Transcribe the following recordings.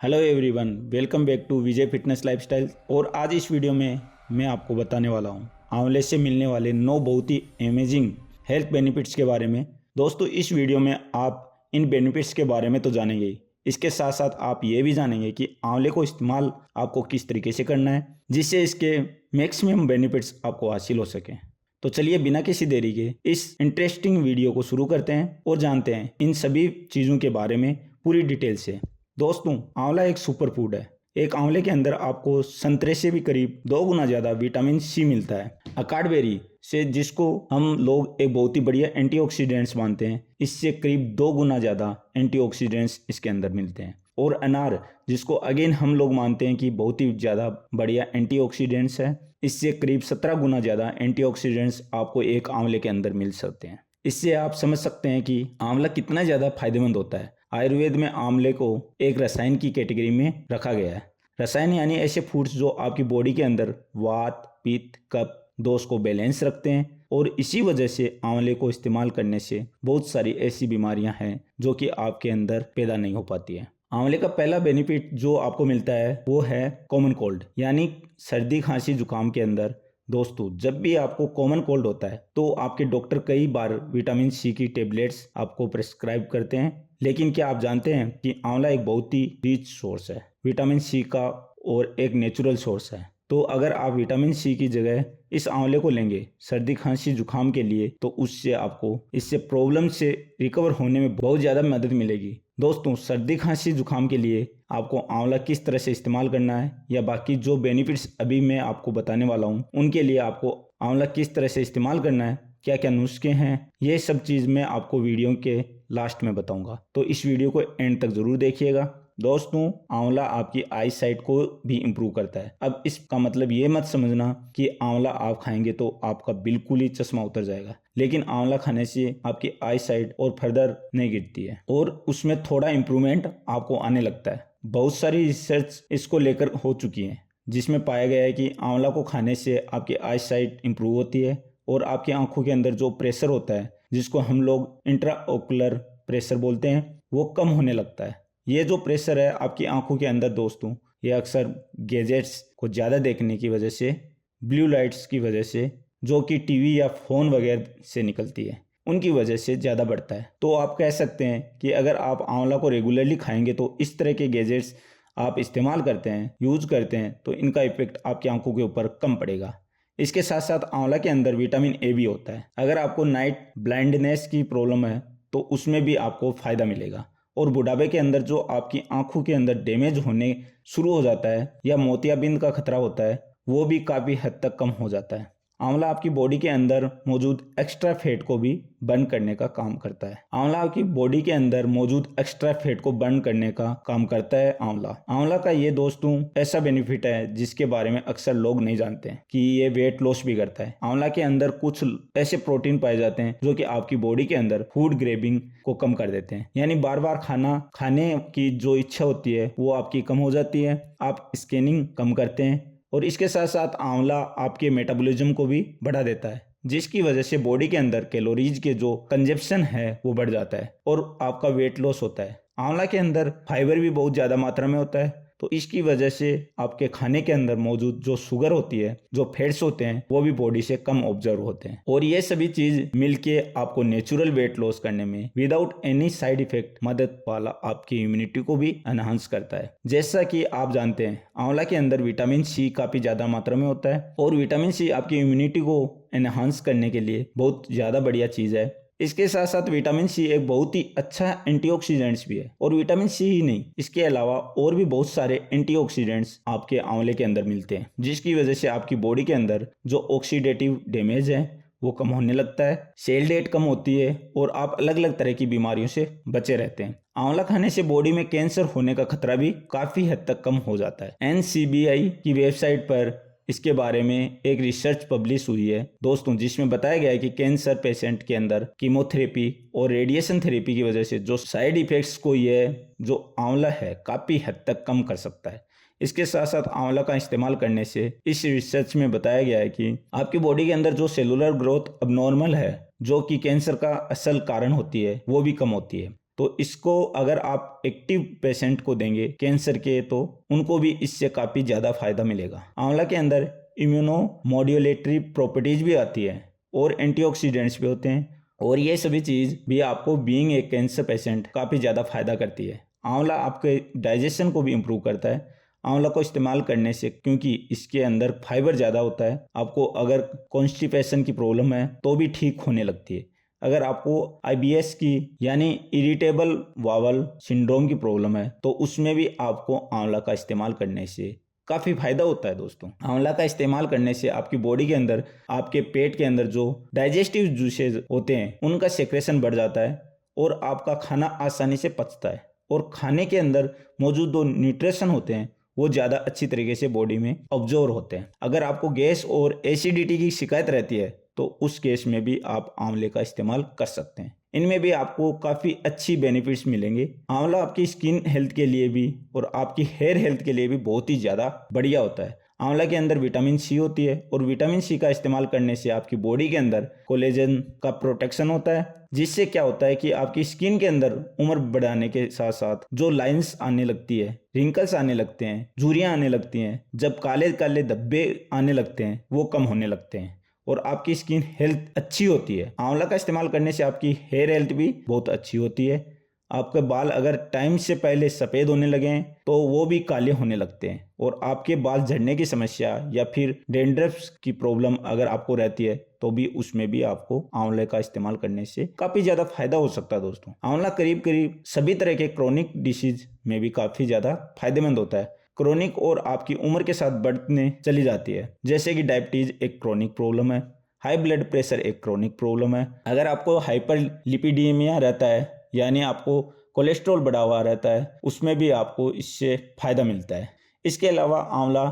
Hello everyone, welcome back to Vijay fitness lifestyle. और आज इस वीडियो में मैं आपको बताने वाला हूँ आंवले से मिलने वाले 9 बहुत ही अमेजिंग हेल्थ बेनिफिट्स के बारे में। दोस्तों, इस वीडियो में आप इन बेनिफिट्स के बारे में तो जानेंगे ही, इसके साथ साथ आप ये भी जानेंगे कि आंवले को इस्तेमाल आपको किस तरीके से करना है जिससे इसके मैक्सिमम बेनिफिट्स आपको हासिल हो सकें। तो चलिए बिना किसी देरी के इस इंटरेस्टिंग वीडियो को शुरू करते हैं और जानते हैं इन सभी चीज़ों के बारे में पूरी डिटेल से। दोस्तों, आंवला एक सुपर फूड है। एक आंवले के अंदर आपको संतरे से भी करीब 2 गुना ज़्यादा विटामिन सी मिलता है। अकाडबेरी से, जिसको हम लोग एक बहुत ही बढ़िया एंटीऑक्सीडेंट्स मानते हैं, इससे करीब 2 गुना ज़्यादा एंटीऑक्सीडेंट्स इसके अंदर मिलते हैं। और अनार, जिसको अगेन हम लोग मानते हैं कि बहुत ही ज़्यादा बढ़िया एंटीऑक्सीडेंट्स है, इससे करीब 17 गुना ज़्यादा एंटीऑक्सीडेंट्स आपको एक आंवले के अंदर मिल सकते हैं। इससे आप समझ सकते हैं कि आंवला कितना ज़्यादा फायदेमंद होता है। आयुर्वेद में आंवले को एक रसायन की कैटेगरी में रखा गया है। रसायन यानी ऐसे फूड्स जो आपकी बॉडी के अंदर वात, पित्त, कफ, दोष को बैलेंस रखते हैं। और इसी वजह से आंवले को इस्तेमाल करने से बहुत सारी ऐसी बीमारियां हैं जो कि आपके अंदर पैदा नहीं हो पाती है। आंवले का पहला बेनिफिट जो आपको मिलता है वो है कॉमन कोल्ड, यानी सर्दी, खांसी, जुकाम के अंदर। दोस्तों, जब भी आपको कॉमन कोल्ड होता है तो आपके डॉक्टर कई बार विटामिन सी की टेबलेट्स आपको प्रेस्क्राइब करते हैं। लेकिन क्या आप जानते हैं कि आंवला एक बहुत ही रिच सोर्स है विटामिन सी का और एक नेचुरल सोर्स है। तो अगर आप विटामिन सी की जगह इस आंवले को लेंगे सर्दी, खांसी, जुकाम के लिए, तो उससे आपको इससे प्रॉब्लम से रिकवर होने में बहुत ज़्यादा मदद मिलेगी। दोस्तों, सर्दी, खांसी, जुकाम के लिए आपको आंवला किस तरह से इस्तेमाल करना है या बाकी जो बेनिफिट्स अभी मैं आपको बताने वाला हूँ उनके लिए आपको आंवला किस तरह से इस्तेमाल करना है, क्या क्या नुस्खे हैं, ये सब चीज़ मैं आपको वीडियो के लास्ट में बताऊंगा। तो इस वीडियो को एंड तक ज़रूर देखिएगा। दोस्तों, आंवला आपकी आई साइट को भी इम्प्रूव करता है। अब इसका मतलब ये मत समझना कि आंवला आप खाएंगे तो आपका बिल्कुल ही चश्मा उतर जाएगा, लेकिन आंवला खाने से आपकी आई साइट और फर्दर नहीं गिरती है और उसमें थोड़ा इम्प्रूवमेंट आपको आने लगता है। बहुत सारी रिसर्च इसको लेकर हो चुकी है जिसमें पाया गया है कि आंवला को खाने से आपकी आई साइट इम्प्रूव होती है और आपकी आंखों के अंदर जो प्रेशर होता है, जिसको हम लोग इंट्राओकुलर प्रेशर बोलते हैं, वो कम होने लगता है। ये जो प्रेशर है आपकी आंखों के अंदर दोस्तों, ये अक्सर गैजेट्स को ज़्यादा देखने की वजह से, ब्लू लाइट्स की वजह से, जो कि टीवी या फ़ोन वगैरह से निकलती है, उनकी वजह से ज़्यादा बढ़ता है। तो आप कह सकते हैं कि अगर आप आंवला को रेगुलरली खाएंगे तो इस तरह के गैजेट्स आप इस्तेमाल करते हैं, यूज करते हैं, तो इनका इफेक्ट आपकी आंखों के ऊपर कम पड़ेगा। इसके साथ साथ आंवला के अंदर विटामिन ए भी होता है। अगर आपको नाइट ब्लाइंडनेस की प्रॉब्लम है तो उसमें भी आपको फ़ायदा मिलेगा। और बुढ़ापे के अंदर जो आपकी आंखों के अंदर डैमेज होने शुरू हो जाता है या मोतियाबिंद का खतरा होता है, वो भी काफ़ी हद तक कम हो जाता है। आंवला आपकी बॉडी के अंदर मौजूद एक्स्ट्रा फैट को भी बर्न करने का काम करता है। आंवला आपकी बॉडी के अंदर मौजूद एक्स्ट्रा फैट को बर्न करने का काम करता है आंवला का ये दोस्तों ऐसा बेनिफिट है जिसके बारे में अक्सर लोग नहीं जानते हैं कि ये वेट लॉस भी करता है। आंवला के अंदर कुछ ऐसे प्रोटीन पाए जाते हैं जो कि आपकी बॉडी के अंदर फूड ग्रेविंग को कम कर देते हैं, यानी बार बार खाना खाने की जो इच्छा होती है वो आपकी कम हो जाती है। आप स्कैनिंग कम करते हैं और इसके साथ साथ आंवला आपके मेटाबॉलिज्म को भी बढ़ा देता है, जिसकी वजह से बॉडी के अंदर कैलोरीज के जो कंजप्शन है वो बढ़ जाता है और आपका वेट लॉस होता है। आंवला के अंदर फाइबर भी बहुत ज़्यादा मात्रा में होता है, तो इसकी वजह से आपके खाने के अंदर मौजूद जो शुगर होती है, जो फैट्स होते हैं, वो भी बॉडी से कम ऑब्जर्व होते हैं। और ये सभी चीज मिलके आपको नेचुरल वेट लॉस करने में विदाउट एनी साइड इफेक्ट मदद वाला आपकी इम्यूनिटी को भी एनहांस करता है। जैसा कि आप जानते हैं आंवला के अंदर विटामिन सी काफी ज्यादा मात्रा में होता है और विटामिन सी आपकी इम्यूनिटी को एनहांस करने के लिए बहुत ज्यादा बढ़िया चीज है। इसके साथ साथ विटामिन सी एक बहुत ही अच्छा एंटीऑक्सीडेंट्स भी है। और विटामिन सी ही नहीं, इसके अलावा और भी बहुत सारे एंटीऑक्सीडेंट्स आपके आंवले के अंदर मिलते हैं, जिसकी वजह से आपकी बॉडी के अंदर जो ऑक्सीडेटिव डैमेज है वो कम होने लगता है, सेल डेट कम होती है और आप अलग अलग तरह की बीमारियों से बचे रहते हैं। आंवला खाने से बॉडी में कैंसर होने का खतरा भी काफी हद तक कम हो जाता है। NCBI की वेबसाइट पर इसके बारे में एक रिसर्च पब्लिश हुई है दोस्तों, जिसमें बताया गया है कि कैंसर पेशेंट के अंदर कीमोथेरेपी और रेडिएशन थेरेपी की वजह से जो साइड इफेक्ट्स को ये जो आंवला है काफ़ी हद तक कम कर सकता है। इसके साथ साथ आंवला का इस्तेमाल करने से इस रिसर्च में बताया गया है कि आपकी बॉडी के अंदर जो सेलुलर ग्रोथ अब नॉर्मल है, जो कि कैंसर का असल कारण होती है, वो भी कम होती है। तो इसको अगर आप एक्टिव पेशेंट को देंगे कैंसर के तो उनको भी इससे काफ़ी ज़्यादा फायदा मिलेगा। आंवला के अंदर इम्यूनो मॉड्यूलेटरी प्रॉपर्टीज भी आती है और एंटीऑक्सीडेंट्स भी होते हैं, और ये सभी चीज़ भी आपको बीइंग ए कैंसर पेशेंट काफ़ी ज़्यादा फायदा करती है। आंवला आपके डाइजेशन को भी इम्प्रूव करता है आंवला को इस्तेमाल करने से, क्योंकि इसके अंदर फाइबर ज़्यादा होता है। आपको अगर कॉन्स्टिपेशन की प्रॉब्लम है तो भी ठीक होने लगती है। अगर आपको IBS की यानी इरिटेबल बाउल सिंड्रोम की प्रॉब्लम है तो उसमें भी आपको आंवला का इस्तेमाल करने से काफ़ी फायदा होता है। दोस्तों, आंवला का इस्तेमाल करने से आपकी बॉडी के अंदर, आपके पेट के अंदर जो डाइजेस्टिव जूसेज होते हैं उनका सेक्रेशन बढ़ जाता है और आपका खाना आसानी से पचता है, और खाने के अंदर मौजूद जो न्यूट्रिशन होते हैं वो ज़्यादा अच्छी तरीके से बॉडी में ऑब्जॉर्व होते हैं। अगर आपको गैस और एसिडिटी की शिकायत रहती है तो उस केस में भी आप आंवले का इस्तेमाल कर सकते हैं। इनमें भी आपको काफ़ी अच्छी बेनिफिट्स मिलेंगे। आंवला आपकी स्किन हेल्थ के लिए भी और आपकी हेयर हेल्थ के लिए भी बहुत ही ज़्यादा बढ़िया होता है। आंवला के अंदर विटामिन सी होती है और विटामिन सी का इस्तेमाल करने से आपकी बॉडी के अंदर कोलेजन का प्रोटेक्शन होता है, जिससे क्या होता है कि आपकी स्किन के अंदर उम्र बढ़ाने के साथ साथ जो लाइंस आने लगती है, रिंकल्स आने लगते हैं, झुर्रियाँ आने लगती हैं, जब काले काले धब्बे आने लगते हैं वो कम होने लगते हैं और आपकी स्किन हेल्थ अच्छी होती है। आंवला का इस्तेमाल करने से आपकी हेयर हेल्थ भी बहुत अच्छी होती है। आपके बाल अगर टाइम से पहले सफ़ेद होने लगे हैं तो वो भी काले होने लगते हैं, और आपके बाल झड़ने की समस्या या फिर डैंड्रफ की प्रॉब्लम अगर आपको रहती है तो भी उसमें भी आपको आंवले का इस्तेमाल करने से काफ़ी ज़्यादा फायदा हो सकता है। दोस्तों, आंवला करीब करीब सभी तरह के क्रोनिक डिसीज में भी काफ़ी ज़्यादा फायदेमंद होता है। क्रोनिक और आपकी उम्र के साथ बढ़ने चली जाती है, जैसे कि डायबिटीज एक क्रोनिक प्रॉब्लम है, हाई ब्लड प्रेशर एक क्रोनिक प्रॉब्लम है। अगर आपको हाइपर लिपिडीमिया रहता है यानी आपको कोलेस्ट्रॉल बढ़ा हुआ रहता है, उसमें भी आपको इससे फायदा मिलता है। इसके अलावा आंवला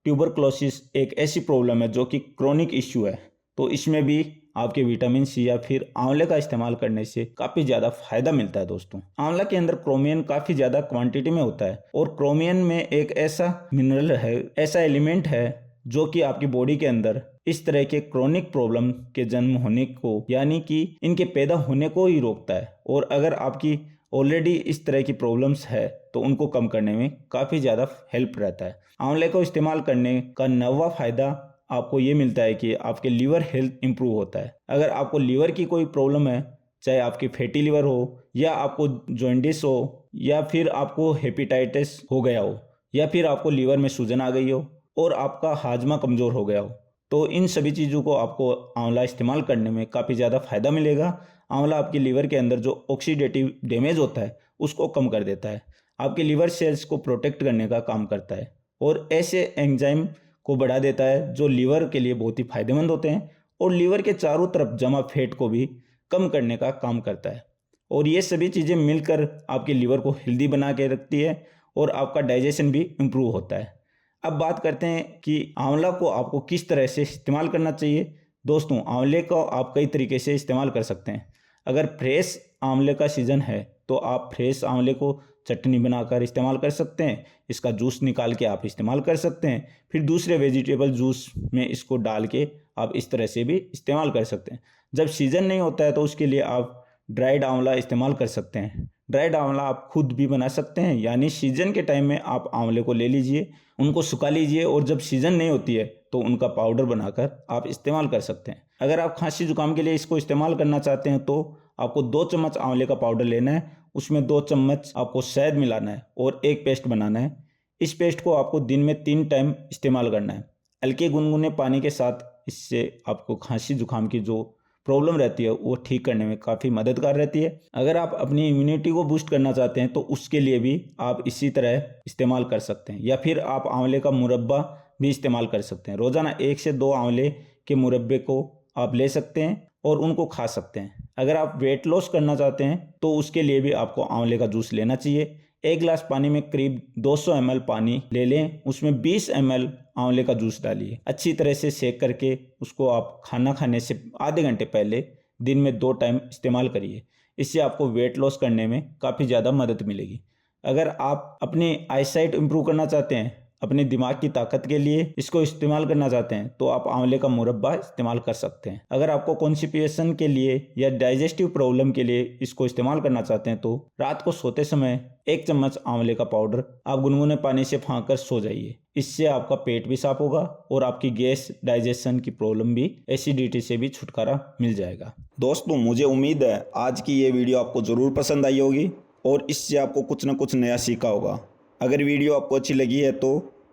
ट्यूबरक्लोसिस एक ऐसी प्रॉब्लम है जो कि क्रोनिक इश्यू है, तो इसमें भी आपके विटामिन सी या फिर आंवले का इस्तेमाल करने से काफ़ी ज़्यादा फायदा मिलता है। दोस्तों, आंवला के अंदर क्रोमियन काफ़ी ज़्यादा क्वांटिटी में होता है, और क्रोमियन में एक ऐसा मिनरल है, ऐसा एलिमेंट है जो कि आपकी बॉडी के अंदर इस तरह के क्रोनिक प्रॉब्लम के जन्म होने को यानी कि इनके पैदा होने को ही रोकता है, और अगर आपकी ऑलरेडी इस तरह की प्रॉब्लम्स है तो उनको कम करने में काफ़ी ज़्यादा हेल्प रहता है। आंवले को इस्तेमाल करने का नवा फ़ायदा आपको ये मिलता है कि आपके लीवर हेल्थ इंप्रूव होता है। अगर आपको लीवर की कोई प्रॉब्लम है, चाहे आपकी फैटी लीवर हो या आपको जॉन्डिस हो या फिर आपको हेपेटाइटिस हो गया हो या फिर आपको लीवर में सूजन आ गई हो और आपका हाजमा कमज़ोर हो गया हो, तो इन सभी चीज़ों को आपको आंवला इस्तेमाल करने में काफ़ी ज़्यादा फ़ायदा मिलेगा। आंवला आपके लीवर के अंदर जो ऑक्सीडेटिव डैमेज होता है उसको कम कर देता है, आपके लीवर सेल्स को प्रोटेक्ट करने का काम करता है और ऐसे एंजाइम को बढ़ा देता है जो लीवर के लिए बहुत ही फायदेमंद होते हैं, और लीवर के चारों तरफ जमा फैट को भी कम करने का काम करता है। और ये सभी चीज़ें मिलकर आपके लीवर को हेल्दी बना के रखती है और आपका डाइजेशन भी इम्प्रूव होता है। अब बात करते हैं कि आंवला को आपको किस तरह से इस्तेमाल करना चाहिए। दोस्तों, आंवले को आप कई तरीके से इस्तेमाल कर सकते हैं। अगर फ्रेश आंवले का सीज़न है तो आप फ्रेश आंवले को चटनी बनाकर इस्तेमाल कर सकते हैं, इसका जूस निकाल के आप इस्तेमाल कर सकते हैं, फिर दूसरे वेजिटेबल जूस में इसको डाल के आप इस तरह से भी इस्तेमाल कर सकते हैं। जब सीज़न नहीं होता है तो उसके लिए आप ड्राइड आंवला इस्तेमाल कर सकते हैं। ड्राइड आंवला आप खुद भी बना सकते हैं, यानी सीज़न के टाइम में आप आंवले को ले लीजिए, उनको सुखा लीजिए और जब सीज़न नहीं होती है तो उनका पाउडर बनाकर आप इस्तेमाल कर सकते हैं। अगर आप खांसी जुकाम के लिए इसको इस्तेमाल करना चाहते हैं तो आपको 2 चम्मच आंवले का पाउडर लेना है, उसमें 2 चम्मच आपको शहद मिलाना है और एक पेस्ट बनाना है। इस पेस्ट को आपको दिन में 3 टाइम इस्तेमाल करना है हल्के गुनगुने पानी के साथ। इससे आपको खांसी जुकाम की जो प्रॉब्लम रहती है वो ठीक करने में काफ़ी मददगार रहती है। अगर आप अपनी इम्यूनिटी को बूस्ट करना चाहते हैं तो उसके लिए भी आप इसी तरह इस्तेमाल कर सकते हैं, या फिर आप आंवले का मुरब्बा भी इस्तेमाल कर सकते हैं। रोज़ाना 1 से 2 आंवले के मुरब्बे को आप ले सकते हैं और उनको खा सकते हैं। अगर आप वेट लॉस करना चाहते हैं तो उसके लिए भी आपको आंवले का जूस लेना चाहिए। 1 गिलास पानी में करीब 200 ml पानी ले लें, उसमें 20 ml आंवले का जूस डालिए, अच्छी तरह से सेक करके उसको आप खाना खाने से आधे घंटे पहले दिन में 2 टाइम इस्तेमाल करिए। इससे आपको वेट लॉस करने में काफ़ी ज़्यादा मदद मिलेगी। अगर आप अपनी आईसाइट इम्प्रूव करना चाहते हैं अपने दिमाग की ताकत के लिए इसको इस्तेमाल करना चाहते हैं तो आप आंवले का मुरब्बा इस्तेमाल कर सकते हैं। अगर आपको कॉन्स्टिपेशन के लिए या डाइजेस्टिव प्रॉब्लम के लिए इसको इस्तेमाल करना चाहते हैं तो रात को सोते समय 1 चम्मच आंवले का पाउडर आप गुनगुने पानी से फाँक कर सो जाइए। इससे आपका पेट भी साफ होगा और आपकी गैस डाइजेशन की प्रॉब्लम भी, एसिडिटी से भी छुटकारा मिल जाएगा। दोस्तों, मुझे उम्मीद है आज की ये वीडियो आपको ज़रूर पसंद आई होगी और इससे आपको कुछ ना कुछ नया सीखा होगा। अगर वीडियो आपको अच्छी लगी है तो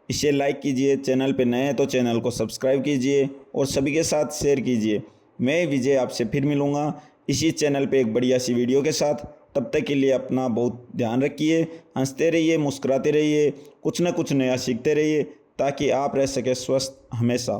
इसे लाइक कीजिए, चैनल पे नए हैं तो चैनल को सब्सक्राइब कीजिए और सभी के साथ शेयर कीजिए। मैं विजय आपसे फिर मिलूँगा इसी चैनल पे एक बढ़िया सी वीडियो के साथ। तब तक के लिए अपना बहुत ध्यान रखिए, हंसते रहिए, मुस्कुराते रहिए, कुछ ना कुछ नया सीखते रहिए ताकि आप रह सके स्वस्थ हमेशा।